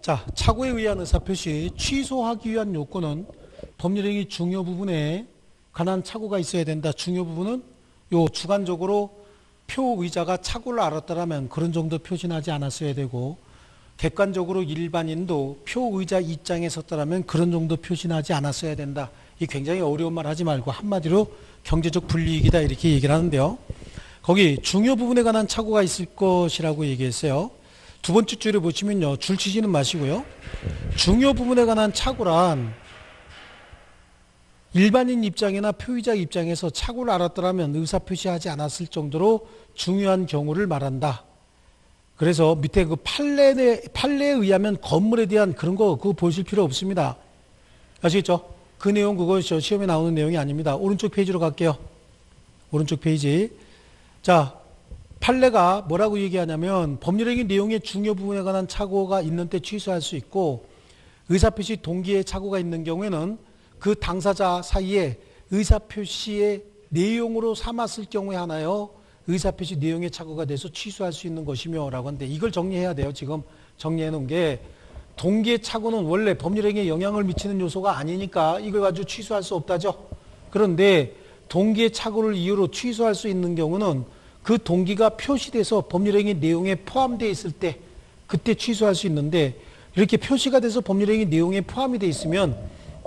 자, 착오에 의한 의사표시 취소하기 위한 요건은 법률행위 중요 부분에 관한 착오가 있어야 된다. 중요 부분은 요 주관적으로 표의자가 착오를 알았더라면 그런 정도 표시하지 않았어야 되고, 객관적으로 일반인도 표의자 입장에 섰더라면 그런 정도 표시하지 않았어야 된다. 이 굉장히 어려운 말 하지 말고 한마디로 경제적 불이익이다 이렇게 얘기를 하는데요. 거기 중요 부분에 관한 착오가 있을 것이라고 얘기했어요. 두 번째 줄에 보시면요, 줄 치지는 마시고요. 중요 부분에 관한 착오란 일반인 입장이나 표의자 입장에서 착오를 알았더라면 의사표시하지 않았을 정도로 중요한 경우를 말한다. 그래서 밑에 그 판례에 의하면 건물에 대한 그런 거 그거 보실 필요 없습니다. 아시겠죠? 그 내용 그거 시험에 나오는 내용이 아닙니다. 오른쪽 페이지로 갈게요. 오른쪽 페이지. 자, 판례가 뭐라고 얘기하냐면 법률행위 내용의 중요 부분에 관한 착오가 있는 때 취소할 수 있고, 의사표시 동기에 착오가 있는 경우에는 그 당사자 사이에 의사표시의 내용으로 삼았을 경우에 하나요 의사표시 내용의 착오가 돼서 취소할 수 있는 것이며 라고 하는데, 이걸 정리해야 돼요. 지금 정리해 놓은 게, 동기의 착오는 원래 법률행위에 영향을 미치는 요소가 아니니까 이걸 가지고 취소할 수 없다죠. 그런데 동기의 착오를 이유로 취소할 수 있는 경우는 그 동기가 표시돼서 법률행위 내용에 포함되어 있을 때 그때 취소할 수 있는데, 이렇게 표시가 돼서 법률행위 내용에 포함이 되어 있으면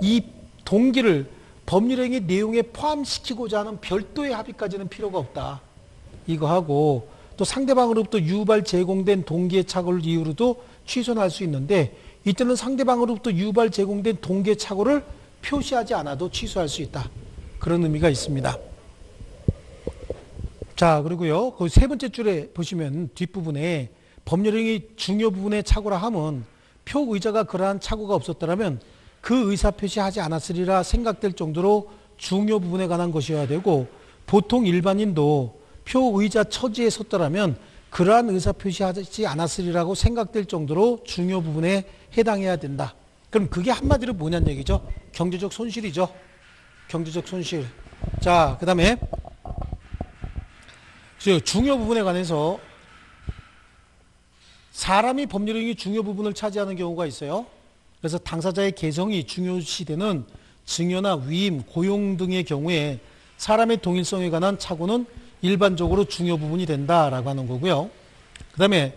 이 동기를 법률행위 내용에 포함시키고자 하는 별도의 합의까지는 필요가 없다. 이거 하고, 또 상대방으로부터 유발 제공된 동기의 착오를 이유로도 취소는 할 수 있는데, 이때는 상대방으로부터 유발 제공된 동기의 착오를 표시하지 않아도 취소할 수 있다. 그런 의미가 있습니다. 자, 그리고요, 그 세 번째 줄에 보시면 뒷부분에 법률행위 중요 부분의 착오라 함은 표의자가 그러한 착오가 없었더라면 그 의사표시하지 않았으리라 생각될 정도로 중요 부분에 관한 것이어야 되고, 보통 일반인도 표의자 처지에 섰더라면 그러한 의사표시하지 않았으리라고 생각될 정도로 중요 부분에 해당해야 된다. 그럼 그게 한마디로 뭐냐는 얘기죠. 경제적 손실이죠. 경제적 손실. 자, 그 다음에 중요 부분에 관해서 사람이 법률행위 중요 부분을 차지하는 경우가 있어요. 그래서 당사자의 개성이 중요시되는 증여나 위임, 고용 등의 경우에 사람의 동일성에 관한 착오는 일반적으로 중요 부분이 된다라고 하는 거고요. 그 다음에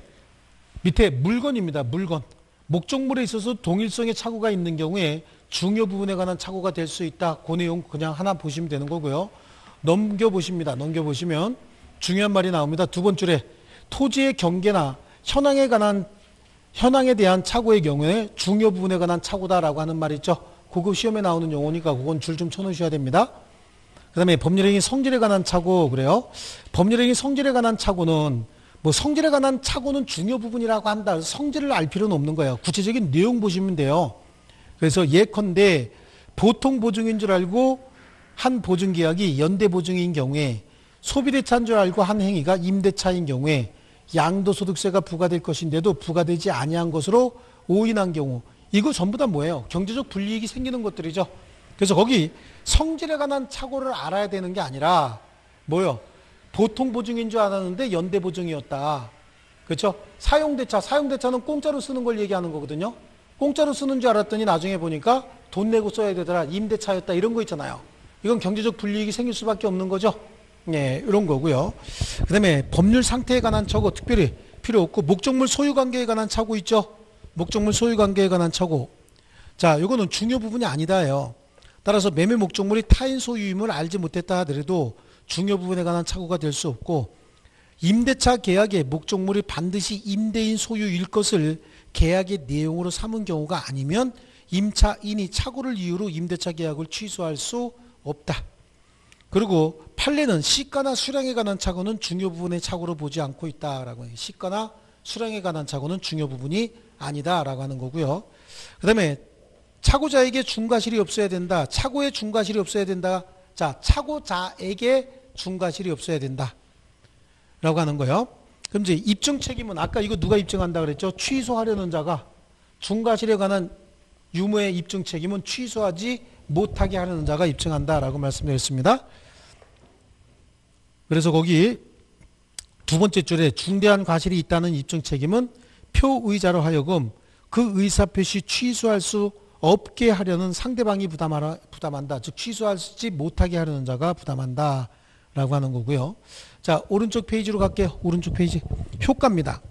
밑에 물건입니다. 물건. 목적물에 있어서 동일성의 착오가 있는 경우에 중요 부분에 관한 착오가 될 수 있다. 그 내용 그냥 하나 보시면 되는 거고요. 넘겨보십니다. 넘겨보시면 중요한 말이 나옵니다. 두 번째 줄에 토지의 경계나 현황에 대한 착오의 경우에 중요 부분에 관한 착오다라고 하는 말이 있죠. 그거 시험에 나오는 용어니까 그건 줄 좀 쳐놓으셔야 됩니다. 그 다음에 법률행위 성질에 관한 착오 그래요. 법률행위 성질에 관한 착오는 성질에 관한 착오는 중요 부분이라고 한다. 성질을 알 필요는 없는 거예요. 구체적인 내용 보시면 돼요. 그래서 예컨대 보통 보증인 줄 알고 한 보증계약이 연대보증인 경우에, 소비대차인 줄 알고 한 행위가 임대차인 경우에 양도소득세가 부과될 것인데도 부과되지 아니한 것으로 오인한 경우, 이거 전부 다 뭐예요? 경제적 불이익이 생기는 것들이죠. 그래서 거기 성질에 관한 착오를 알아야 되는 게 아니라 뭐요? 보통 보증인 줄 알았는데 연대보증이었다. 그렇죠? 사용대차는 공짜로 쓰는 걸 얘기하는 거거든요. 공짜로 쓰는 줄 알았더니 나중에 보니까 돈 내고 써야 되더라. 임대차였다. 이런 거 있잖아요. 이건 경제적 불이익이 생길 수밖에 없는 거죠. 네, 이런 거고요. 그 다음에 법률 상태에 관한 착오 특별히 필요 없고, 목적물 소유관계에 관한 착오 있죠. 목적물 소유관계에 관한 착오. 자, 이거는 중요 부분이 아니다예요. 따라서 매매 목적물이 타인 소유임을 알지 못했다 하더라도 중요 부분에 관한 착오가 될 수 없고, 임대차 계약의 목적물이 반드시 임대인 소유일 것을 계약의 내용으로 삼은 경우가 아니면 임차인이 착오를 이유로 임대차 계약을 취소할 수 없다. 그리고 판례는 시가나 수량에 관한 착오는 중요 부분의 착오로 보지 않고 있다라고 해요. 시가나 수량에 관한 착오는 중요 부분이 아니다라고 하는 거고요. 그 다음에 착오자에게 중과실이 없어야 된다. 착오에 중과실이 없어야 된다. 자, 착오자에게 중과실이 없어야 된다. 라고 하는 거예요. 그럼 이제 입증 책임은 아까 이거 누가 입증한다 그랬죠? 취소하려는 자가, 중과실에 관한 유무의 입증 책임은 취소하지 못하게 하려는 자가 입증한다라고 말씀드렸습니다. 그래서 거기 두 번째 줄에 중대한 과실이 있다는 입증 책임은 표의자로 하여금 그 의사표시 취소할 수 없게 하려는 상대방이 부담한다. 즉 취소하지 못하게 하려는 자가 부담한다 라고 하는 거고요. 자, 오른쪽 페이지로 갈게요. 오른쪽 페이지. 효과입니다.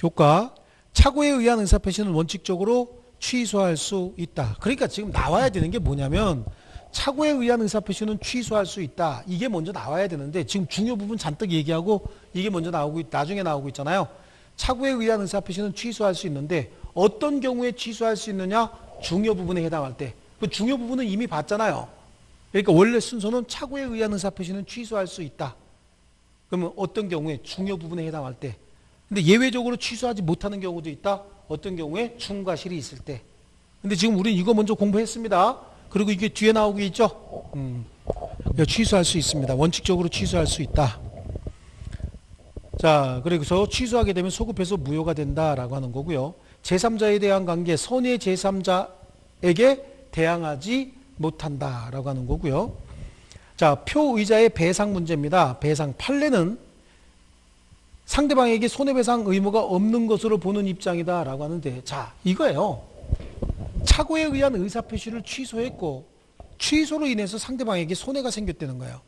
효과. 착오에 의한 의사표시는 원칙적으로 취소할 수 있다. 그러니까 지금 나와야 되는 게 뭐냐면 착오에 의한 의사표시는 취소할 수 있다. 이게 먼저 나와야 되는데 지금 중요 부분 잔뜩 얘기하고 이게 먼저 나중에 나오고 있잖아요. 착오에 의한 의사표시는 취소할 수 있는데 어떤 경우에 취소할 수 있느냐? 중요 부분에 해당할 때. 그 중요 부분은 이미 봤잖아요. 그러니까 원래 순서는 착오에 의한 의사표시는 취소할 수 있다. 그러면 어떤 경우에? 중요 부분에 해당할 때. 근데 예외적으로 취소하지 못하는 경우도 있다. 어떤 경우에? 중과실이 있을 때. 근데 지금 우린 이거 먼저 공부했습니다. 그리고 이게 뒤에 나오고 있죠. 취소할 수 있습니다. 원칙적으로 취소할 수 있다. 자, 그래서 취소하게 되면 소급해서 무효가 된다라고 하는 거고요. 제3자에 대한 관계, 선의 제3자에게 대항하지 못한다라고 하는 거고요. 자, 표의자의 배상 문제입니다. 배상. 판례는 상대방에게 손해배상 의무가 없는 것으로 보는 입장이다라고 하는데, 자, 이거예요. 착오에 의한 의사표시를 취소했고 취소로 인해서 상대방에게 손해가 생겼다는 거예요.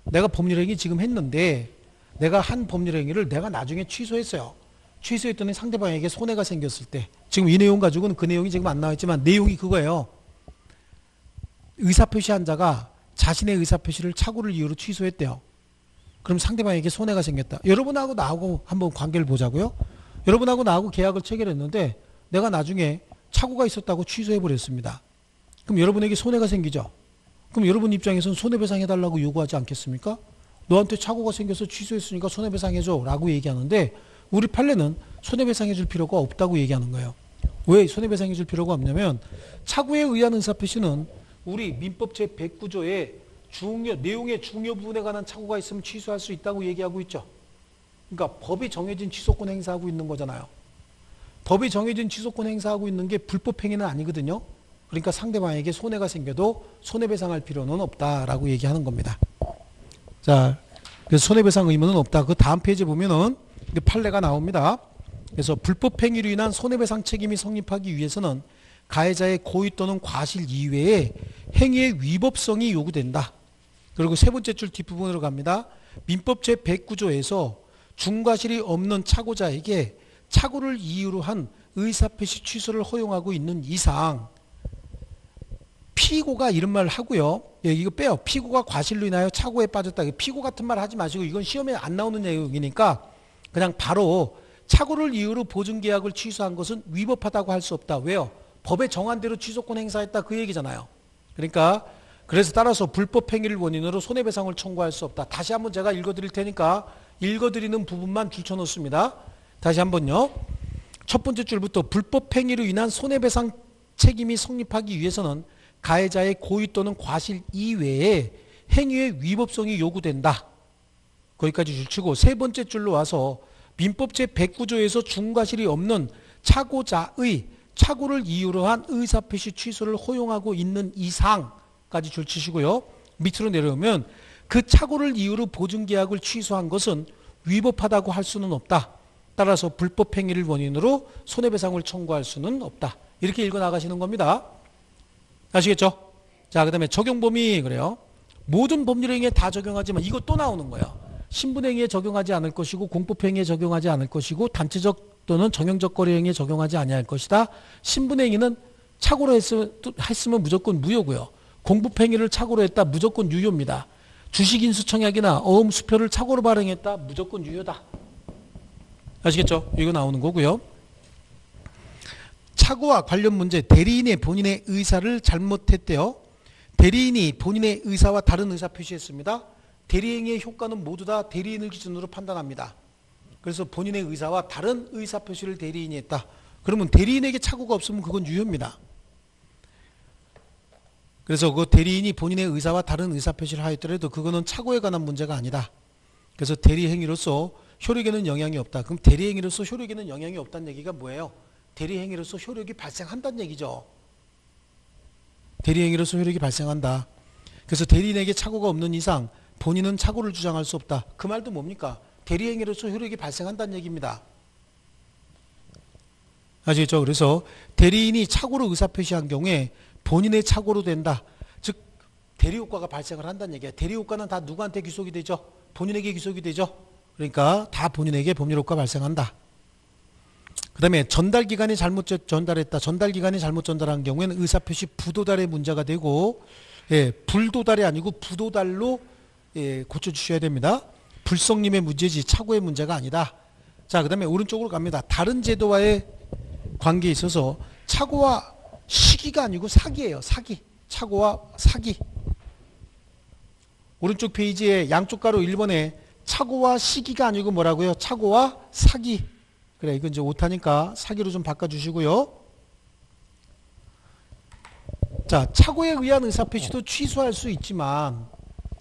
내가 법률행위 지금 했는데 내가 한 법률행위를 내가 나중에 취소했어요. 취소했더니 상대방에게 손해가 생겼을 때, 지금 이 내용 가지고는 그 내용이 지금 안 나와있지만 내용이 그거예요. 의사표시한 자가 자신의 의사표시를 착오를 이유로 취소했대요. 그럼 상대방에게 손해가 생겼다. 여러분하고 나하고 한번 관계를 보자고요. 여러분하고 나하고 계약을 체결했는데 내가 나중에 착오가 있었다고 취소해버렸습니다. 그럼 여러분에게 손해가 생기죠. 그럼 여러분 입장에서는 손해배상해달라고 요구하지 않겠습니까? 너한테 착오가 생겨서 취소했으니까 손해배상해줘 라고 얘기하는데, 우리 판례는 손해배상해줄 필요가 없다고 얘기하는 거예요. 왜 손해배상해줄 필요가 없냐면 착오에 의한 의사표시는 우리 민법 제109조의 내용의 중요 부분에 관한 착오가 있으면 취소할 수 있다고 얘기하고 있죠. 그러니까 법이 정해진 취소권 행사하고 있는 거잖아요. 법이 정해진 취소권 행사하고 있는 게 불법 행위는 아니거든요. 그러니까 상대방에게 손해가 생겨도 손해배상할 필요는 없다라고 얘기하는 겁니다. 자, 그래서 손해배상 의무는 없다. 그 다음 페이지에 보면은 판례가 나옵니다. 그래서 불법 행위로 인한 손해배상 책임이 성립하기 위해서는 가해자의 고의 또는 과실 이외에 행위의 위법성이 요구된다. 그리고 세 번째 줄 뒷부분으로 갑니다. 민법 제109조에서 중과실이 없는 착오자에게 착오를 이유로 한 의사표시 취소를 허용하고 있는 이상 피고가 이런 말을 하고요. 예, 이거 빼요. 피고가 과실로 인하여 착오에 빠졌다. 피고 같은 말 하지 마시고, 이건 시험에 안 나오는 내용이니까 그냥 바로 착오를 이유로 보증계약을 취소한 것은 위법하다고 할 수 없다. 왜요? 법에 정한 대로 취소권 행사했다 그 얘기잖아요. 그러니까 그래서 따라서 불법 행위를 원인으로 손해배상을 청구할 수 없다. 다시 한번 제가 읽어드릴 테니까 읽어드리는 부분만 줄쳐놓습니다. 다시 한번요. 첫 번째 줄부터 불법 행위로 인한 손해배상 책임이 성립하기 위해서는 가해자의 고의 또는 과실 이외에 행위의 위법성이 요구된다. 거기까지 줄치고 세 번째 줄로 와서 민법 제109조에서 중과실이 없는 착오자의 착오를 이유로 한 의사표시 취소를 허용하고 있는 이상까지 줄치시고요. 밑으로 내려오면 그 착오를 이유로 보증계약을 취소한 것은 위법하다고 할 수는 없다. 따라서 불법 행위를 원인으로 손해배상을 청구할 수는 없다. 이렇게 읽어 나가시는 겁니다. 아시겠죠? 자, 그 다음에 적용 범위 그래요. 모든 법률행위에 다 적용하지만 이거 또 나오는 거예요. 신분행위에 적용하지 않을 것이고 공법행위에 적용하지 않을 것이고 단체적 또는 정형적 거래행위에 적용하지 아니할 것이다. 신분행위는 착오로 했으면 무조건 무효고요. 공법행위를 착오로 했다 무조건 유효입니다. 주식인수청약이나 어음수표를 착오로 발행했다 무조건 유효다. 아시겠죠? 이거 나오는 거고요. 착오와 관련 문제, 대리인이 본인의 의사를 잘못했대요. 대리인이 본인의 의사와 다른 의사 표시했습니다. 대리행위의 효과는 모두 다 대리인을 기준으로 판단합니다. 그래서 본인의 의사와 다른 의사 표시를 대리인이 했다. 그러면 대리인에게 착오가 없으면 그건 유효입니다. 그래서 그 대리인이 본인의 의사와 다른 의사 표시를 하였더라도 그거는 착오에 관한 문제가 아니다. 그래서 대리행위로서 효력에는 영향이 없다. 그럼 대리행위로서 효력에는 영향이 없다는 얘기가 뭐예요? 대리행위로서 효력이 발생한다는 얘기죠. 대리행위로서 효력이 발생한다. 그래서 대리인에게 착오가 없는 이상 본인은 착오를 주장할 수 없다. 그 말도 뭡니까? 대리행위로서 효력이 발생한다는 얘기입니다. 아시겠죠? 그래서 대리인이 착오로 의사표시한 경우에 본인의 착오로 된다. 즉 대리효과가 발생을 한다는 얘기야. 대리효과는 다 누구한테 귀속이 되죠? 본인에게 귀속이 되죠. 그러니까 다 본인에게 법률효과 발생한다. 그 다음에 전달기관이 잘못 전달했다. 전달기관이 잘못 전달한 경우에는 의사표시 부도달의 문제가 되고, 예, 불도달이 아니고 부도달로 예, 고쳐주셔야 됩니다. 불성님의 문제지 착오의 문제가 아니다. 자, 그 다음에 오른쪽으로 갑니다. 다른 제도와의 관계에 있어서 착오와 시기가 아니고 사기예요. 사기. 착오와 사기. 오른쪽 페이지에 양쪽 가로 1번에 착오와 시기가 아니고 뭐라고요? 착오와 사기. 그래, 이건 이제 오타니까 사기로 좀 바꿔주시고요. 자, 착오에 의한 의사표시도 취소할 수 있지만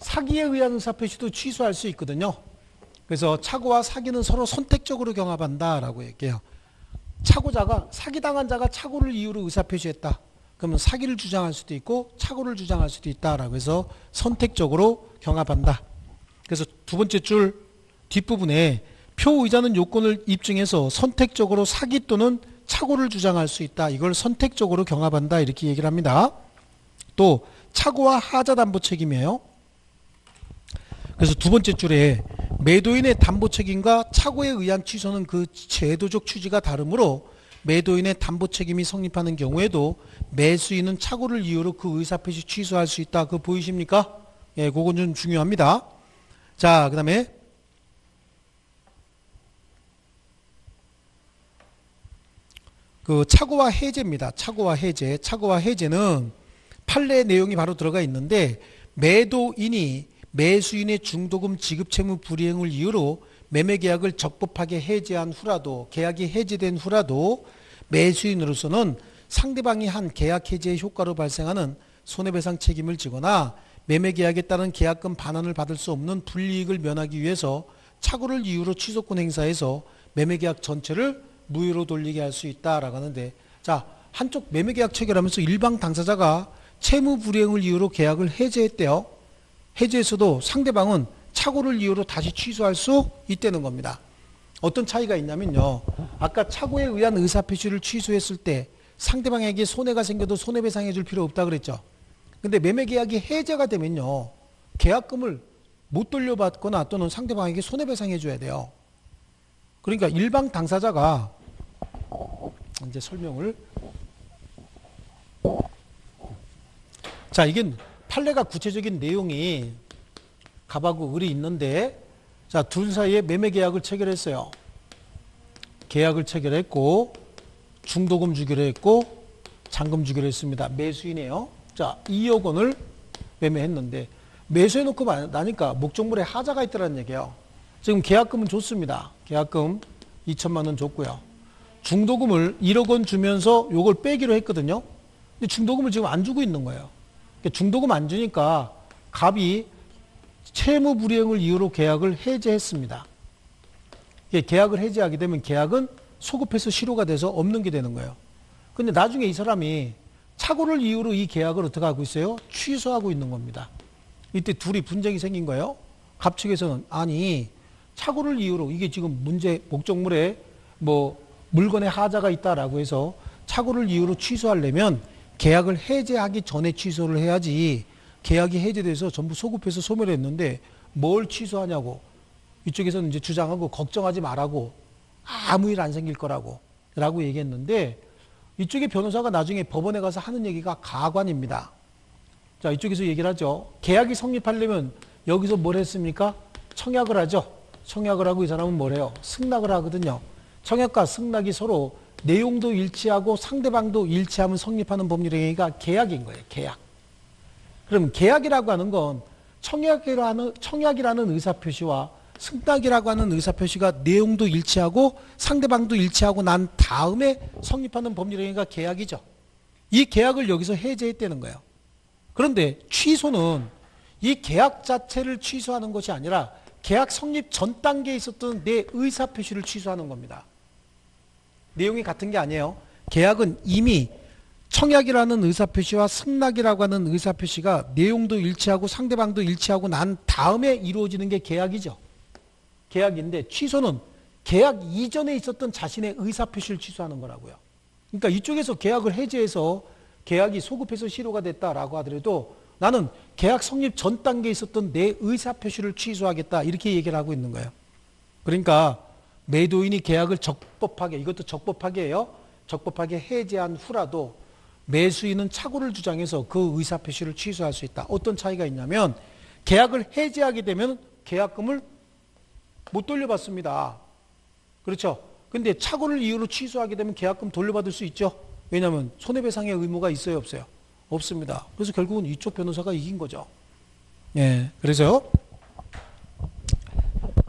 사기에 의한 의사표시도 취소할 수 있거든요. 그래서 착오와 사기는 서로 선택적으로 경합한다라고 얘기해요. 착오자가, 사기당한 자가 착오를 이유로 의사표시했다. 그러면 사기를 주장할 수도 있고 착오를 주장할 수도 있다라고 해서 선택적으로 경합한다. 그래서 두 번째 줄 뒷부분에 표의자는 요건을 입증해서 선택적으로 사기 또는 착오를 주장할 수 있다. 이걸 선택적으로 경합한다. 이렇게 얘기를 합니다. 또 착오와 하자 담보 책임이에요. 그래서 두 번째 줄에 매도인의 담보 책임과 착오에 의한 취소는 그 제도적 취지가 다르므로 매도인의 담보 책임이 성립하는 경우에도 매수인은 착오를 이유로 그 의사표시 취소할 수 있다. 그거 보이십니까? 예, 그건 좀 중요합니다. 자, 그 다음에 그 착오와 해제입니다. 착오와 해제. 착오와 해제는 판례 내용이 바로 들어가 있는데 매도인이 매수인의 중도금 지급 채무 불이행을 이유로 매매계약을 적법하게 해제한 후라도 계약이 해제된 후라도 매수인으로서는 상대방이 한 계약 해제의 효과로 발생하는 손해배상 책임을 지거나 매매계약에 따른 계약금 반환을 받을 수 없는 불이익을 면하기 위해서 착오를 이유로 취소권 행사해서 매매계약 전체를 무효로 돌리게 할 수 있다라고 하는데, 자, 한쪽 매매계약 체결하면서 일방 당사자가 채무 불이행을 이유로 계약을 해제했대요. 해제했어도 상대방은 착오를 이유로 다시 취소할 수 있다는 겁니다. 어떤 차이가 있냐면요, 아까 착오에 의한 의사표시를 취소했을 때 상대방에게 손해가 생겨도 손해배상해 줄 필요 없다 그랬죠. 근데 매매계약이 해제가 되면요, 계약금을 못 돌려받거나 또는 상대방에게 손해배상해 줘야 돼요. 그러니까 일방 당사자가, 이제 설명을, 자, 이게 판례가 구체적인 내용이 갑하고 을이 있는데, 자, 둘 사이에 매매계약을 체결했어요. 계약을 체결했고 중도금 주기로 했고 잔금 주기로 했습니다. 매수인이에요. 자, 2억 원을 매매했는데 매수해놓고 나니까 목적물에 하자가 있더라는 얘기예요. 지금 계약금은 줬습니다. 계약금 2천만 원 줬고요. 중도금을 1억 원 주면서 요걸 빼기로 했거든요. 근데 중도금을 지금 안 주고 있는 거예요. 중도금 안 주니까 갑이 채무 불이행을 이유로 계약을 해제했습니다. 계약을 해제하게 되면 계약은 소급해서 실효가 돼서 없는 게 되는 거예요. 근데 나중에 이 사람이 착오를 이유로 이 계약을 어떻게 하고 있어요? 취소하고 있는 겁니다. 이때 둘이 분쟁이 생긴 거예요. 갑 측에서는 아니, 착오를 이유로 이게 지금 문제 목적물에 뭐 물건에 하자가 있다라고 해서 착오를 이유로 취소하려면 계약을 해제하기 전에 취소를 해야지, 계약이 해제돼서 전부 소급해서 소멸했는데 뭘 취소하냐고 이쪽에서는 이제 주장하고 걱정하지 말라고, 아무 일 안 생길 거라고 라고 얘기했는데, 이쪽의 변호사가 나중에 법원에 가서 하는 얘기가 가관입니다. 자, 이쪽에서 얘기를 하죠. 계약이 성립하려면 여기서 뭘 했습니까? 청약을 하죠. 청약을 하고 이 사람은 뭘 해요? 승낙을 하거든요. 청약과 승낙이 서로 내용도 일치하고 상대방도 일치하면 성립하는 법률행위가 계약인 거예요. 계약. 그럼 계약이라고 하는 건 청약이라는 의사표시와 승낙이라고 하는 의사표시가 내용도 일치하고 상대방도 일치하고 난 다음에 성립하는 법률행위가 계약이죠. 이 계약을 여기서 해제했다는 거예요. 그런데 취소는 이 계약 자체를 취소하는 것이 아니라 계약 성립 전 단계에 있었던 내 의사표시를 취소하는 겁니다. 내용이 같은 게 아니에요. 계약은 이미 청약이라는 의사표시와 승낙이라고 하는 의사표시가 내용도 일치하고 상대방도 일치하고 난 다음에 이루어지는 게 계약이죠. 계약인데 취소는 계약 이전에 있었던 자신의 의사표시를 취소하는 거라고요. 그러니까 이쪽에서 계약을 해지해서 계약이 소급해서 실효가 됐다라고 하더라도 나는 계약 성립 전 단계에 있었던 내 의사표시를 취소하겠다 이렇게 얘기를 하고 있는 거예요. 그러니까 매도인이 계약을 적법하게, 이것도 적법하게예요. 적법하게 해지한 후라도 매수인은 착오를 주장해서 그 의사표시를 취소할 수 있다. 어떤 차이가 있냐면 계약을 해지하게 되면 계약금을 못 돌려받습니다. 그렇죠? 근데 착오를 이유로 취소하게 되면 계약금 돌려받을 수 있죠? 왜냐하면 손해배상의 의무가 있어요, 없어요? 없습니다. 그래서 결국은 이쪽 변호사가 이긴 거죠. 예, 그래서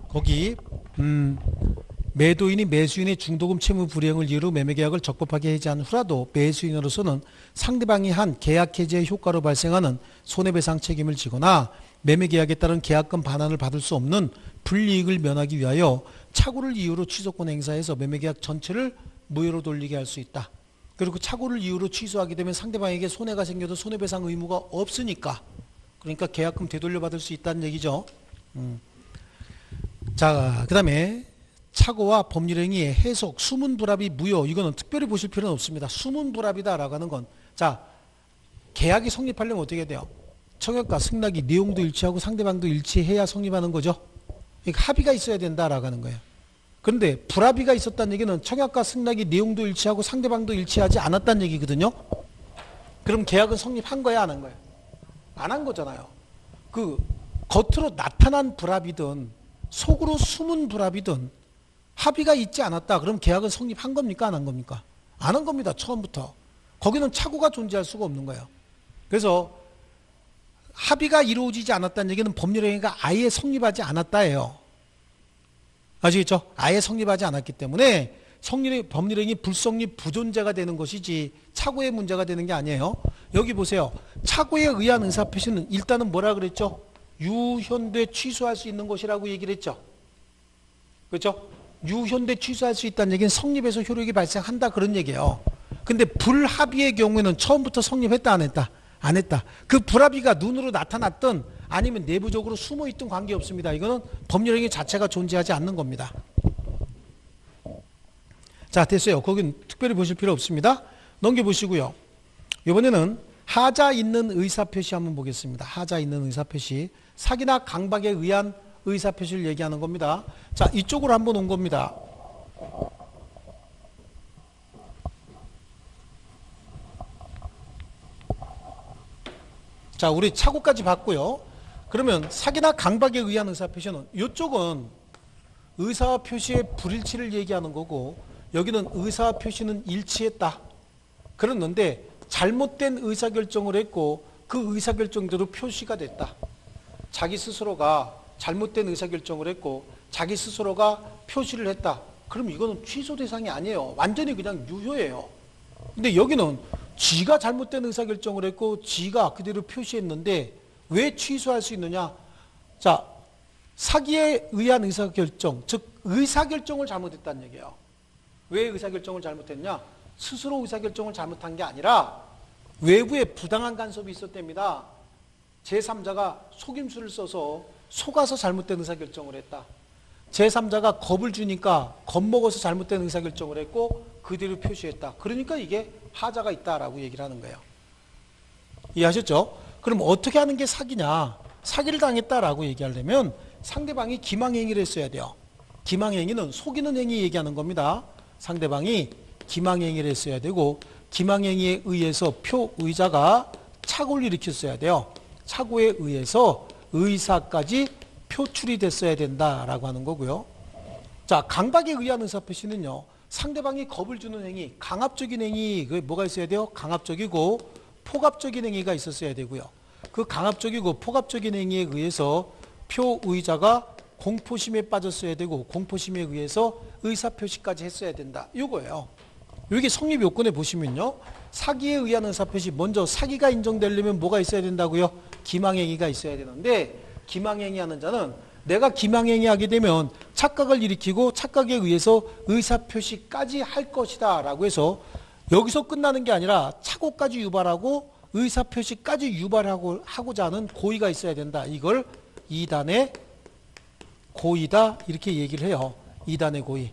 거기 매도인이 매수인의 중도금 채무 불이행을 이유로 매매계약을 적법하게 해지한 후라도 매수인으로서는 상대방이 한 계약 해지의 효과로 발생하는 손해배상 책임을 지거나 매매계약에 따른 계약금 반환을 받을 수 없는 불이익을 면하기 위하여 착오를 이유로 취소권 행사해서 매매계약 전체를 무효로 돌리게 할 수 있다. 그리고 착오를 이유로 취소하게 되면 상대방에게 손해가 생겨도 손해배상 의무가 없으니까, 그러니까 계약금 되돌려받을 수 있다는 얘기죠. 자, 그 다음에 착오와 법률행위의 해석, 수문불합이 무효. 이거는 특별히 보실 필요는 없습니다. 수문불합이다라고 하는 건, 자, 계약이 성립하려면 어떻게 돼요? 청약과 승낙이 내용도 일치하고 상대방도 일치해야 성립하는 거죠. 그러니까 합의가 있어야 된다라고 하는 거예요. 그런데 불합의가 있었다는 얘기는 청약과 승낙이 내용도 일치하고 상대방도 일치하지 않았다는 얘기거든요. 그럼 계약은 성립한 거야, 안 한 거야? 안 한 거잖아요. 그 겉으로 나타난 불합이든 속으로 숨은 불합이든 합의가 있지 않았다. 그럼 계약은 성립한 겁니까, 안 한 겁니까? 안 한 겁니다, 처음부터. 거기는 착오가 존재할 수가 없는 거예요. 그래서 합의가 이루어지지 않았다는 얘기는 법률행위가 아예 성립하지 않았다예요. 아시겠죠? 아예 성립하지 않았기 때문에 법률행위 불성립 부존재가 되는 것이지 착오의 문제가 되는 게 아니에요. 여기 보세요. 착오에 의한 의사표시는 일단은 뭐라 그랬죠? 유효돼 취소할 수 있는 것이라고 얘기를 했죠. 그렇죠? 유효돼 취소할 수 있다는 얘기는 성립해서 효력이 발생한다 그런 얘기예요. 근데 불합의의 경우에는 처음부터 성립했다 안 했다? 안 했다. 그 불합의가 눈으로 나타났든 아니면 내부적으로 숨어있든 관계없습니다. 이거는 법률행위 자체가 존재하지 않는 겁니다. 자, 됐어요. 거긴 특별히 보실 필요 없습니다. 넘겨보시고요. 이번에는 하자 있는 의사표시 한번 보겠습니다. 하자 있는 의사표시. 사기나 강박에 의한 의사표시를 얘기하는 겁니다. 자, 이쪽으로 한번 온 겁니다. 자, 우리 착오까지 봤고요. 그러면 사기나 강박에 의한 의사표시는 이쪽은 의사표시의 불일치를 얘기하는 거고 여기는 의사표시는 일치했다. 그랬는데 잘못된 의사결정을 했고 그 의사결정대로 표시가 됐다. 자기 스스로가 잘못된 의사결정을 했고 자기 스스로가 표시를 했다. 그럼 이거는 취소 대상이 아니에요. 완전히 그냥 유효예요. 근데 여기는 지가 잘못된 의사결정을 했고 지가 그대로 표시했는데 왜 취소할 수 있느냐? 자, 사기에 의한 의사결정, 즉 의사결정을 잘못했다는 얘기예요. 왜 의사결정을 잘못했냐? 스스로 의사결정을 잘못한 게 아니라 외부에 부당한 간섭이 있었답니다. 제3자가 속임수를 써서 속아서 잘못된 의사결정을 했다. 제3자가 겁을 주니까 겁먹어서 잘못된 의사결정을 했고 그대로 표시했다. 그러니까 이게 하자가 있다라고 얘기를 하는 거예요. 이해하셨죠? 그럼 어떻게 하는 게 사기냐? 사기를 당했다라고 얘기하려면 상대방이 기망행위를 했어야 돼요. 기망행위는 속이는 행위 얘기하는 겁니다. 상대방이 기망행위를 했어야 되고 기망행위에 의해서 표의자가 착오를 일으켰어야 돼요. 착오에 의해서 의사까지 표출이 됐어야 된다라고 하는 거고요. 자, 강박에 의한 의사표시는요. 상대방이 겁을 주는 행위, 강압적인 행위, 그 뭐가 있어야 돼요? 강압적이고 포갑적인 행위가 있었어야 되고요. 그 강압적이고 포갑적인 행위에 의해서 표의자가 공포심에 빠졌어야 되고 공포심에 의해서 의사표시까지 했어야 된다. 이거예요. 여기 성립 요건에 보시면요. 사기에 의한 의사표시, 먼저 사기가 인정되려면 뭐가 있어야 된다고요? 기망행위가 있어야 되는데 기망행위하는 자는 내가 기망행위하게 되면 착각을 일으키고 착각에 의해서 의사표시까지 할 것이다 라고 해서 여기서 끝나는 게 아니라 착오까지 유발하고 의사표시까지 유발하고자 하는 고의가 있어야 된다. 이걸 2단의 고의다 이렇게 얘기를 해요. 2단의 고의.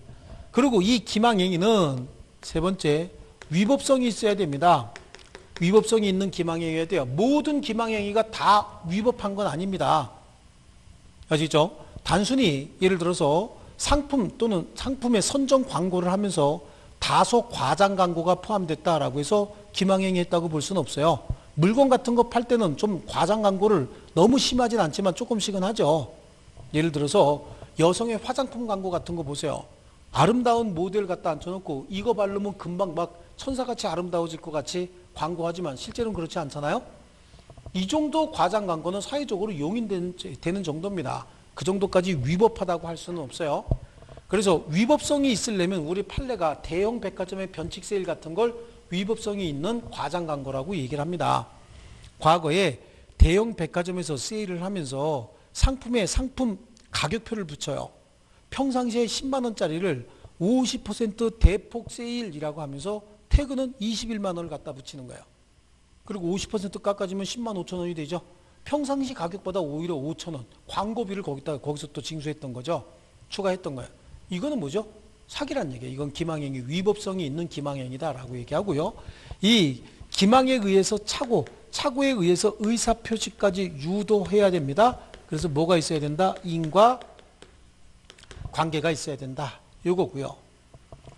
그리고 이 기망행위는 세 번째 위법성이 있어야 됩니다. 위법성이 있는 기망행위여야 돼요. 모든 기망행위가 다 위법한 건 아닙니다. 아시죠? 단순히 예를 들어서 상품 또는 상품의 선정 광고를 하면서 다소 과장 광고가 포함됐다라고 해서 기망행위 했다고 볼 수는 없어요. 물건 같은 거 팔 때는 좀 과장 광고를 너무 심하진 않지만 조금씩은 하죠. 예를 들어서 여성의 화장품 광고 같은 거 보세요. 아름다운 모델 갖다 앉혀놓고 이거 바르면 금방 막 천사같이 아름다워질 것 같이 광고하지만 실제로는 그렇지 않잖아요. 이 정도 과장 광고는 사회적으로 용인되는 정도입니다. 그 정도까지 위법하다고 할 수는 없어요. 그래서 위법성이 있으려면 우리 판례가 대형 백화점의 변칙 세일 같은 걸 위법성이 있는 과장 광고라고 얘기를 합니다. 과거에 대형 백화점에서 세일을 하면서 상품에 상품 가격표를 붙여요. 평상시에 10만 원짜리를 50% 대폭 세일이라고 하면서 태그는 21만 원을 갖다 붙이는 거예요. 그리고 50% 깎아주면 10만 5천 원이 되죠. 평상시 가격보다 오히려 5천 원 광고비를 거기서 또 징수했던 거죠. 추가했던 거예요. 이거는 뭐죠? 사기란 얘기예요. 이건 기망행위, 위법성이 있는 기망행위다라고 얘기하고요. 이 기망에 의해서 착오에 의해서 의사표시까지 유도해야 됩니다. 그래서 뭐가 있어야 된다? 인과 관계가 있어야 된다. 요거고요.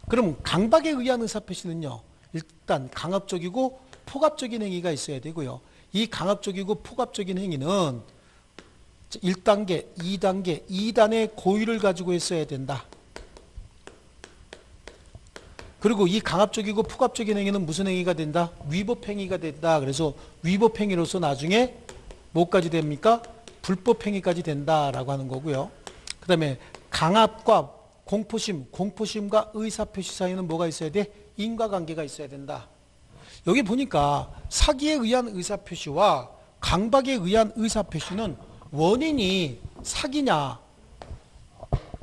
그럼 강박에 의한 의사표시는요. 일단 강압적이고 폭압적인 행위가 있어야 되고요. 이 강압적이고 폭압적인 행위는 1단계, 2단계, 2단의 고의를 가지고 했어야 된다. 그리고 이 강압적이고 폭압적인 행위는 무슨 행위가 된다? 위법행위가 된다. 그래서 위법행위로서 나중에 뭐까지 됩니까? 불법행위까지 된다라고 하는 거고요. 그 다음에 강압과 공포심과 의사표시 사이에는 뭐가 있어야 돼? 인과관계가 있어야 된다. 여기 보니까 사기에 의한 의사표시와 강박에 의한 의사표시는 원인이 사기냐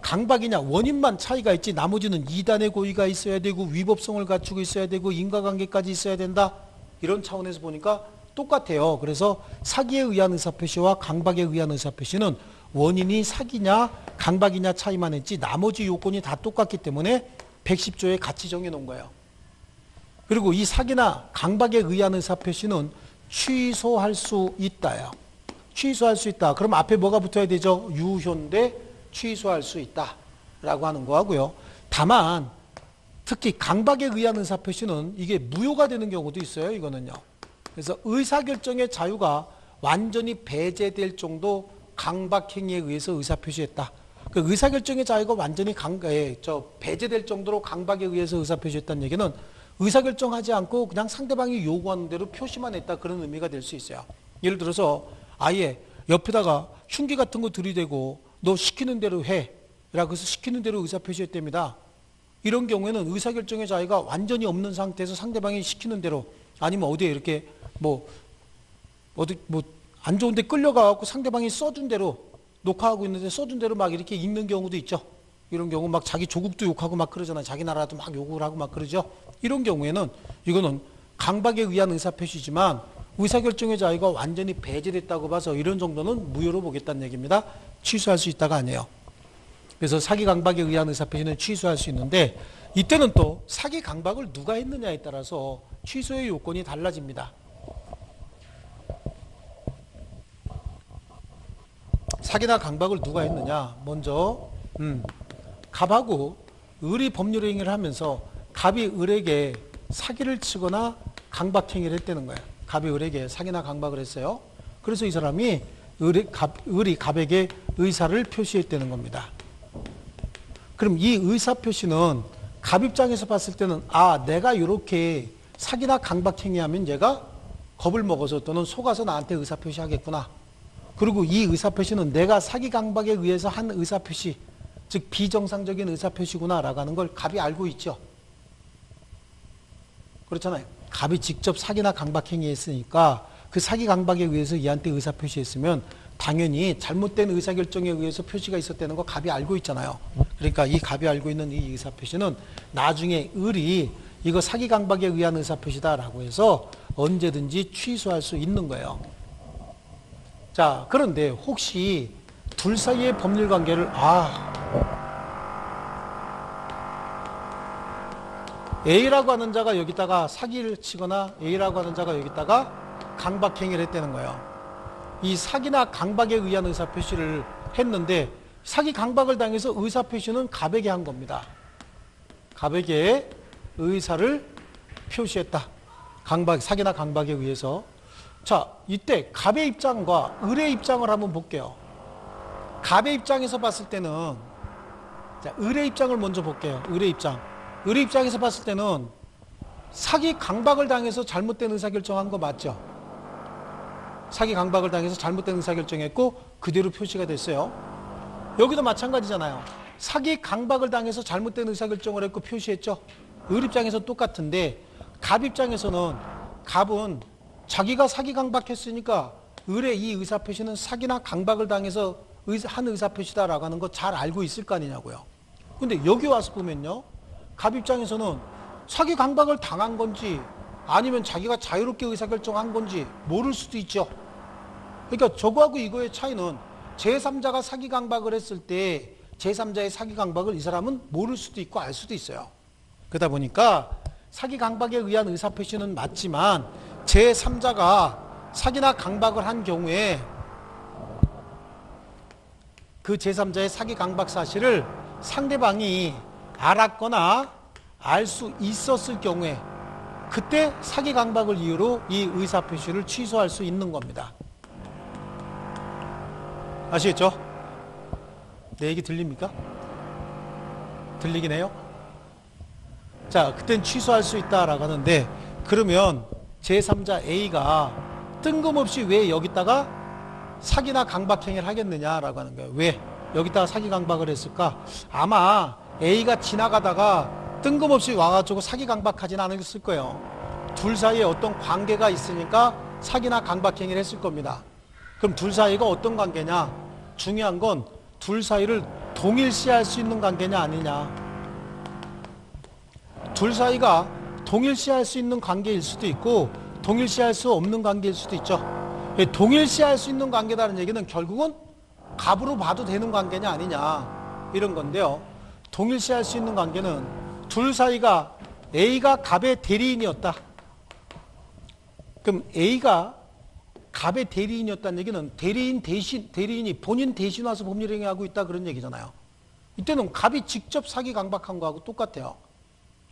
강박이냐 원인만 차이가 있지 나머지는 2단의 고의가 있어야 되고 위법성을 갖추고 있어야 되고 인과관계까지 있어야 된다. 이런 차원에서 보니까 똑같아요. 그래서 사기에 의한 의사표시와 강박에 의한 의사표시는 원인이 사기냐 강박이냐 차이만 했지 나머지 요건이 다 똑같기 때문에 110조에 같이 정해놓은 거예요. 그리고 이 사기나 강박에 의한 의사표시는 취소할 수 있다요. 취소할 수 있다. 그럼 앞에 뭐가 붙어야 되죠? 유효인데 취소할 수 있다라고 하는 거하고요. 다만 특히 강박에 의한 의사표시는 이게 무효가 되는 경우도 있어요. 이거는요. 그래서 의사결정의 자유가 완전히 배제될 정도 강박행위에 의해서 의사표시했다. 그 의사결정의 자유가 완전히 배제될 정도로 강박에 의해서 의사표시했다는 얘기는 의사결정하지 않고 그냥 상대방이 요구하는 대로 표시만 했다. 그런 의미가 될 수 있어요. 예를 들어서 아예 옆에다가 흉기 같은 거 들이대고 너 시키는 대로 해 라고 해서 시키는 대로 의사표시했답니다. 이런 경우에는 의사결정의 자유가 완전히 없는 상태에서 상대방이 시키는 대로 아니면 어디에 이렇게 안 좋은 데 끌려가갖고 상대방이 써준 대로 녹화하고 있는데 써준 대로 막 이렇게 읽는 경우도 있죠. 이런 경우 막 자기 조국도 욕하고 막 그러잖아요. 자기 나라도 막 욕을 하고 막 그러죠. 이런 경우에는 이거는 강박에 의한 의사표시지만 의사결정의 자유가 완전히 배제됐다고 봐서 이런 정도는 무효로 보겠다는 얘기입니다. 취소할 수 있다가 아니에요. 그래서 사기 강박에 의한 의사표시는 취소할 수 있는데 이때는 또 사기 강박을 누가 했느냐에 따라서 취소의 요건이 달라집니다. 사기나 강박을 누가 했느냐. 먼저 갑하고 을이 법률행위를 하면서 갑이 을에게 사기를 치거나 강박행위를 했다는 거예요. 갑이 을에게 사기나 강박을 했어요. 그래서 이 사람이 을이 갑에게 의사를 표시했다는 겁니다. 그럼 이 의사 표시는 갑 입장에서 봤을 때는 내가 이렇게 사기나 강박행위하면 얘가 겁을 먹어서 또는 속아서 나한테 의사 표시하겠구나. 그리고 이 의사 표시는 내가 사기 강박에 의해서 한 의사 표시, 즉 비정상적인 의사 표시구나 라고 하는 걸 갑이 알고 있죠. 그렇잖아요. 갑이 직접 사기나 강박행위 했으니까 그 사기 강박에 의해서 얘한테 의사 표시했으면 당연히 잘못된 의사결정에 의해서 표시가 있었다는 거 갑이 알고 있잖아요. 그러니까 이 갑이 알고 있는 이 의사 표시는 나중에 을이 이거 사기 강박에 의한 의사 표시다 라고 해서 언제든지 취소할 수 있는 거예요. 자, 그런데 혹시 둘 사이의 법률 관계를 A라고 하는 자가 여기다가 사기를 치거나 A라고 하는 자가 여기다가 강박행위를 했다는 거예요. 이 사기나 강박에 의한 의사표시를 했는데 사기 강박을 당해서 의사표시는 갑에게 한 겁니다. 갑에게 의사를 표시했다. 사기나 강박에 의해서. 자, 이때 갑의 입장과 을의 입장을 한번 볼게요. 갑의 입장에서 봤을 때는, 자, 을의 입장을 먼저 볼게요. 을의 입장. 을의 입장에서 봤을 때는 사기 강박을 당해서 잘못된 의사결정한 거 맞죠? 사기 강박을 당해서 잘못된 의사결정했고 그대로 표시가 됐어요. 여기도 마찬가지잖아요. 사기 강박을 당해서 잘못된 의사결정을 했고 표시했죠. 을 입장에서 똑같은데 갑 입장에서는 갑은 자기가 사기 강박했으니까 을의 이 의사표시는 사기나 강박을 당해서 한 의사표시다라고 하는 거 잘 알고 있을 거 아니냐고요. 근데 여기 와서 보면요. 갑 입장에서는 사기 강박을 당한 건지 아니면 자기가 자유롭게 의사결정한 건지 모를 수도 있죠. 그러니까 저거하고 이거의 차이는 제3자가 사기 강박을 했을 때 제3자의 사기 강박을 이 사람은 모를 수도 있고 알 수도 있어요. 그러다 보니까 사기 강박에 의한 의사표시는 맞지만 제3자가 사기나 강박을 한 경우에 그 제3자의 사기 강박 사실을 상대방이 알았거나 알 수 있었을 경우에 그때 사기 강박을 이유로 이 의사표시를 취소할 수 있는 겁니다. 아시겠죠? 내 얘기 들립니까? 들리긴 해요? 자, 그땐 취소할 수 있다라고 하는데 그러면 제3자 A가 뜬금없이 왜 여기다가 사기나 강박행위를 하겠느냐라고 하는 거예요. 왜 여기다가 사기 강박을 했을까? 아마 A가 지나가다가 뜬금없이 와가지고 사기 강박하진 않았을 거예요. 둘 사이에 어떤 관계가 있으니까 사기나 강박행위를 했을 겁니다. 그럼 둘 사이가 어떤 관계냐? 중요한 건 둘 사이를 동일시할 수 있는 관계냐 아니냐. 둘 사이가 동일시할 수 있는 관계일 수도 있고 동일시할 수 없는 관계일 수도 있죠. 동일시할 수 있는 관계라는 얘기는 결국은 갑으로 봐도 되는 관계냐 아니냐 이런 건데요. 동일시할 수 있는 관계는 둘 사이가 A가 갑의 대리인이었다. 그럼 A가 갑의 대리인이었다는 얘기는 대리인이 본인 대신 와서 법률행위하고 있다 그런 얘기잖아요. 이때는 갑이 직접 사기 강박한 거하고 똑같아요.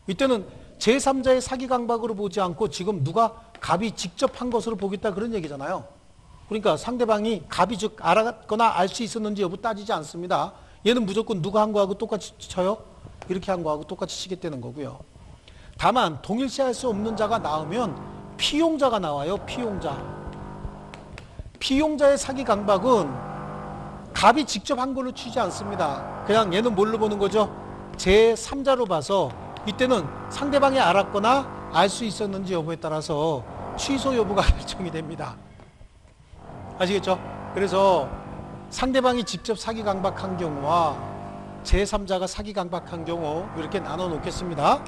이때는 제3자의 사기 강박으로 보지 않고 지금 누가 갑이 직접 한 것으로 보겠다 그런 얘기잖아요. 그러니까 상대방이 갑이 즉 알았거나 알 수 있었는지 여부 따지지 않습니다. 얘는 무조건 누가 한 거하고 똑같이 쳐요? 이렇게 한 거하고 똑같이 치겠다는 거고요. 다만 동일시할 수 없는 자가 나오면 피용자가 나와요. 피용자의 사기 강박은 갑이 직접 한 걸로 치지 않습니다. 그냥 얘는 뭘로 보는 거죠? 제3자로 봐서 이때는 상대방이 알았거나 알 수 있었는지 여부에 따라서 취소 여부가 결정이 됩니다. 아시겠죠? 그래서 상대방이 직접 사기 강박한 경우와 제3자가 사기 강박한 경우 이렇게 나눠 놓겠습니다.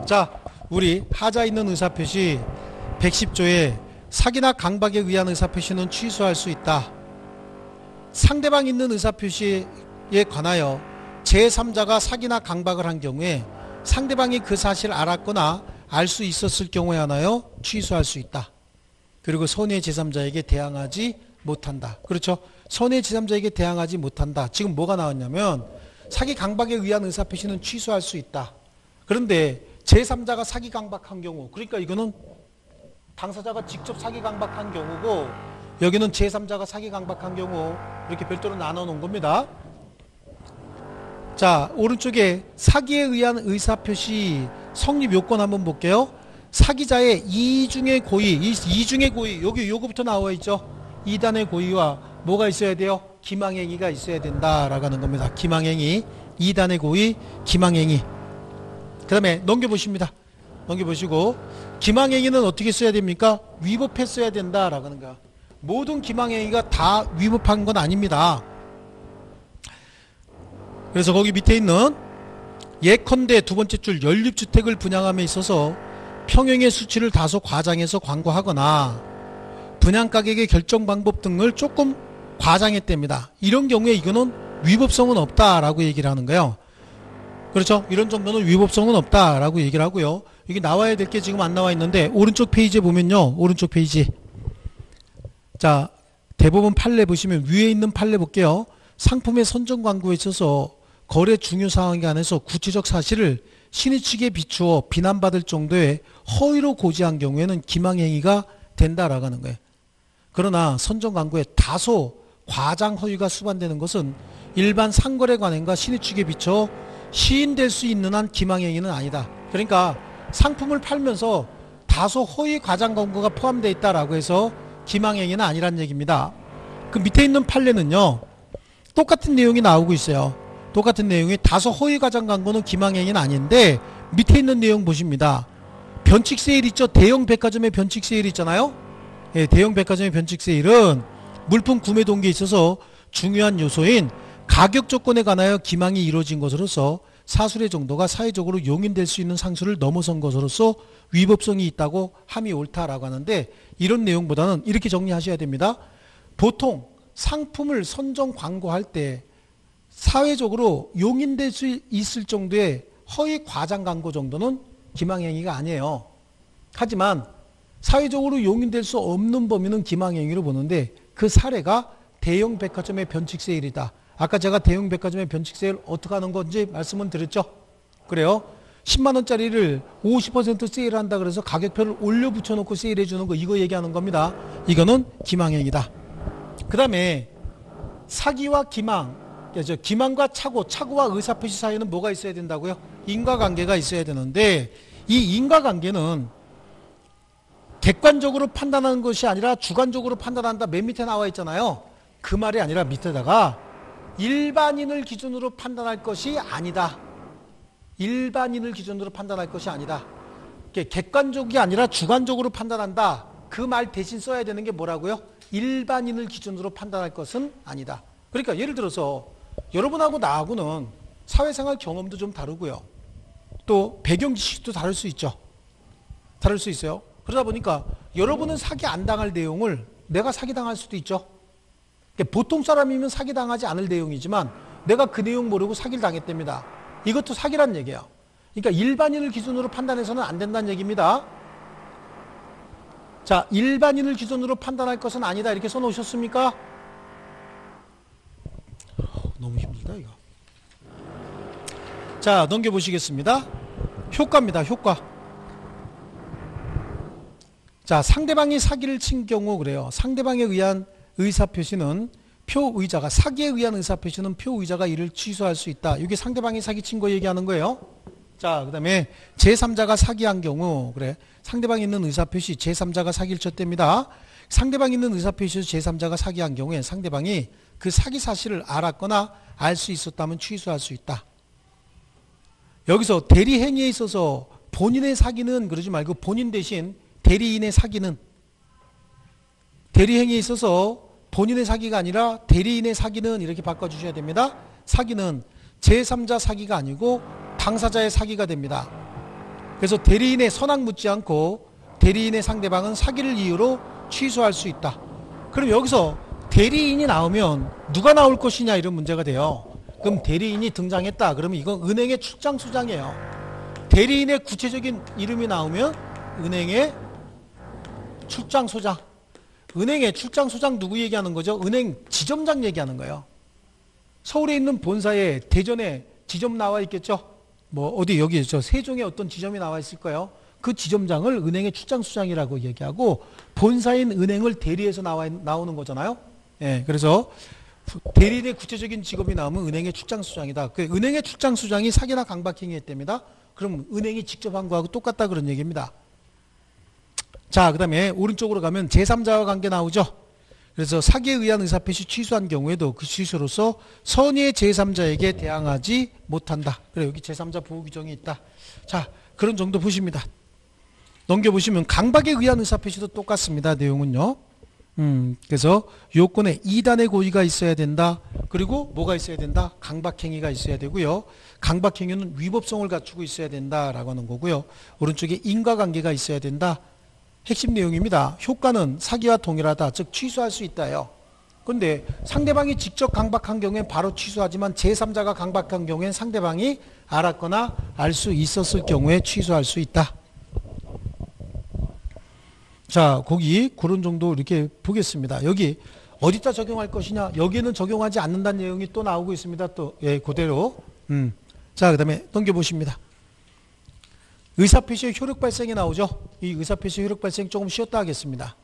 자, 우리 하자 있는 의사표시 110조에 사기나 강박에 의한 의사표시는 취소할 수 있다. 상대방 있는 의사표시에 관하여 제3자가 사기나 강박을 한 경우에 상대방이 그 사실을 알았거나 알 수 있었을 경우에 하나요 취소할 수 있다. 그리고 선의의 제3자에게 대항하지 못한다. 그렇죠? 선의의 제3자에게 대항하지 못한다. 지금 뭐가 나왔냐면 사기 강박에 의한 의사표시는 취소할 수 있다. 그런데 제3자가 사기 강박한 경우, 그러니까 이거는 당사자가 직접 사기 강박한 경우고 여기는 제3자가 사기 강박한 경우 이렇게 별도로 나눠 놓은 겁니다. 자, 오른쪽에 사기에 의한 의사표시 성립 요건 한번 볼게요. 사기자의 이중의 고의, 이중의 고의, 여기 요거부터 나와 있죠. 이단의 고의와 뭐가 있어야 돼요? 기망행위가 있어야 된다라고 하는 겁니다. 기망행위, 이단의 고의, 기망행위. 그 다음에 넘겨보십니다. 넘겨보시고 기망행위는 어떻게 써야 됩니까? 위법했어야 된다라고 하는 거야. 모든 기망행위가 다 위법한 건 아닙니다. 그래서 거기 밑에 있는 예컨대 두 번째 줄 연립주택을 분양함에 있어서 평형의 수치를 다소 과장해서 광고하거나 분양가격의 결정 방법 등을 조금 과장했답니다. 이런 경우에 이거는 위법성은 없다라고 얘기를 하는 거예요. 그렇죠? 이런 정도는 위법성은 없다라고 얘기를 하고요. 이게 나와야 될 게 지금 안 나와 있는데 오른쪽 페이지에 보면요. 오른쪽 페이지. 자, 대법원 판례 보시면 위에 있는 판례 볼게요. 상품의 선정 광고에 있어서 거래 중요 사항에 관해서 구체적 사실을 신의 측에 비추어 비난받을 정도의 허위로 고지한 경우에는 기망행위가 된다라고 하는 거예요. 그러나 선정 광고에 다소 과장 허위가 수반되는 것은 일반 상거래 관행과 신의 측에 비춰 시인될 수 있는 한 기망행위는 아니다. 그러니까 상품을 팔면서 다소 허위 과장 광고가 포함되어 있다라고 해서 기망행위는 아니란 얘기입니다. 그 밑에 있는 판례는요. 똑같은 내용이 나오고 있어요. 똑같은 내용이 다소 허위 과장 광고는 기망행위는 아닌데 밑에 있는 내용 보십니다. 변칙 세일 있죠. 대형 백화점의 변칙 세일 있잖아요. 예, 대형 백화점의 변칙 세일은 물품 구매 동기에 있어서 중요한 요소인 가격 조건에 관하여 기망이 이루어진 것으로서 사술의 정도가 사회적으로 용인될 수 있는 상수를 넘어선 것으로서 위법성이 있다고 함이 옳다라고 하는데 이런 내용보다는 이렇게 정리하셔야 됩니다. 보통 상품을 선정 광고할 때 사회적으로 용인될 수 있을 정도의 허위 과장 광고 정도는 기망행위가 아니에요. 하지만 사회적으로 용인될 수 없는 범위는 기망행위로 보는데 그 사례가 대형 백화점의 변칙 세일이다. 아까 제가 대형 백화점의 변칙 세일 어떻게 하는 건지 말씀은 드렸죠. 그래요. 10만원짜리를 50% 세일한다 그래서 가격표를 올려 붙여놓고 세일해 주는 거 이거 얘기하는 겁니다. 이거는 기망행위다. 그 다음에 사기와 기망, 기망과 착오, 착오와 의사표시 사이에는 뭐가 있어야 된다고요? 인과관계가 있어야 되는데 이 인과관계는 객관적으로 판단하는 것이 아니라 주관적으로 판단한다. 맨 밑에 나와 있잖아요. 그 말이 아니라 밑에다가 일반인을 기준으로 판단할 것이 아니다. 일반인을 기준으로 판단할 것이 아니다. 객관적이 아니라 주관적으로 판단한다. 그 말 대신 써야 되는 게 뭐라고요? 일반인을 기준으로 판단할 것은 아니다. 그러니까 예를 들어서 여러분하고 나하고는 사회생활 경험도 좀 다르고요. 또 배경 지식도 다를 수 있죠. 다를 수 있어요. 그러다 보니까 여러분은 사기 안 당할 내용을 내가 사기당할 수도 있죠. 보통 사람이면 사기당하지 않을 내용이지만 내가 그 내용 모르고 사기를 당했답니다. 이것도 사기란 얘기예요. 그러니까 일반인을 기준으로 판단해서는 안 된다는 얘기입니다. 자, 일반인을 기준으로 판단할 것은 아니다. 이렇게 써놓으셨습니까? 너무 힘들다 이거. 자, 넘겨보시겠습니다. 효과입니다. 효과. 자, 상대방이 사기를 친 경우 그래요. 상대방에 의한 의사표시는 표의자가 사기에 의한 의사표시는 표의자가 이를 취소할 수 있다. 이게 상대방이 사기친 거 얘기하는 거예요. 자, 그 다음에 제3자가 사기한 경우 그래 상대방이 있는 의사표시 제3자가 사기를 쳤답니다. 상대방이 있는 의사표시에서 제3자가 사기한 경우에 상대방이 그 사기 사실을 알았거나 알 수 있었다면 취소할 수 있다. 여기서 대리행위에 있어서 본인의 사기는 그러지 말고 본인 대신 대리인의 사기는 대리행위에 있어서 본인의 사기가 아니라 대리인의 사기는 이렇게 바꿔주셔야 됩니다. 사기는 제3자 사기가 아니고 당사자의 사기가 됩니다. 그래서 대리인의 선악 묻지 않고 대리인의 상대방은 사기를 이유로 취소할 수 있다. 그럼 여기서 대리인이 나오면 누가 나올 것이냐 이런 문제가 돼요. 그럼 대리인이 등장했다. 그러면 이건 은행의 출장소장이에요. 대리인의 구체적인 이름이 나오면 은행의 출장소장. 은행의 출장소장 누구 얘기하는 거죠? 은행 지점장 얘기하는 거예요. 서울에 있는 본사에 대전에 지점 나와 있겠죠? 뭐 어디 여기 저 세종에 어떤 지점이 나와 있을 거예요. 그 지점장을 은행의 출장소장이라고 얘기하고 본사인 은행을 대리해서 나오는 거잖아요. 예, 그래서 대리인의 구체적인 직업이 나오면 은행의 출장소장이다. 그 은행의 출장소장이 사기나 강박행위 했답니다. 그럼 은행이 직접 한 거하고 똑같다 그런 얘기입니다. 자, 그 다음에 오른쪽으로 가면 제3자와 관계 나오죠. 그래서 사기에 의한 의사표시 취소한 경우에도 그 취소로서 선의의 제3자에게 대항하지 못한다. 그래 여기 제3자 보호 규정이 있다. 자, 그런 정도 보십니다. 넘겨보시면 강박에 의한 의사표시도 똑같습니다. 내용은요. 그래서 요건에 이단의 고의가 있어야 된다. 그리고 뭐가 있어야 된다? 강박행위가 있어야 되고요. 강박행위는 위법성을 갖추고 있어야 된다라고 하는 거고요. 오른쪽에 인과관계가 있어야 된다. 핵심 내용입니다. 효과는 사기와 동일하다. 즉 취소할 수 있다요. 근데 상대방이 직접 강박한 경우엔 바로 취소하지만 제3자가 강박한 경우엔 상대방이 알았거나 알 수 있었을 경우에 취소할 수 있다. 자, 거기 그런 정도 이렇게 보겠습니다. 여기 어디다 적용할 것이냐? 여기는 적용하지 않는다는 내용이 또 나오고 있습니다. 또 예, 그대로. 자, 그다음에 넘겨보십니다. 의사표시의 효력 발생이 나오죠. 이 의사표시의 효력 발생 조금 쉬었다 하겠습니다.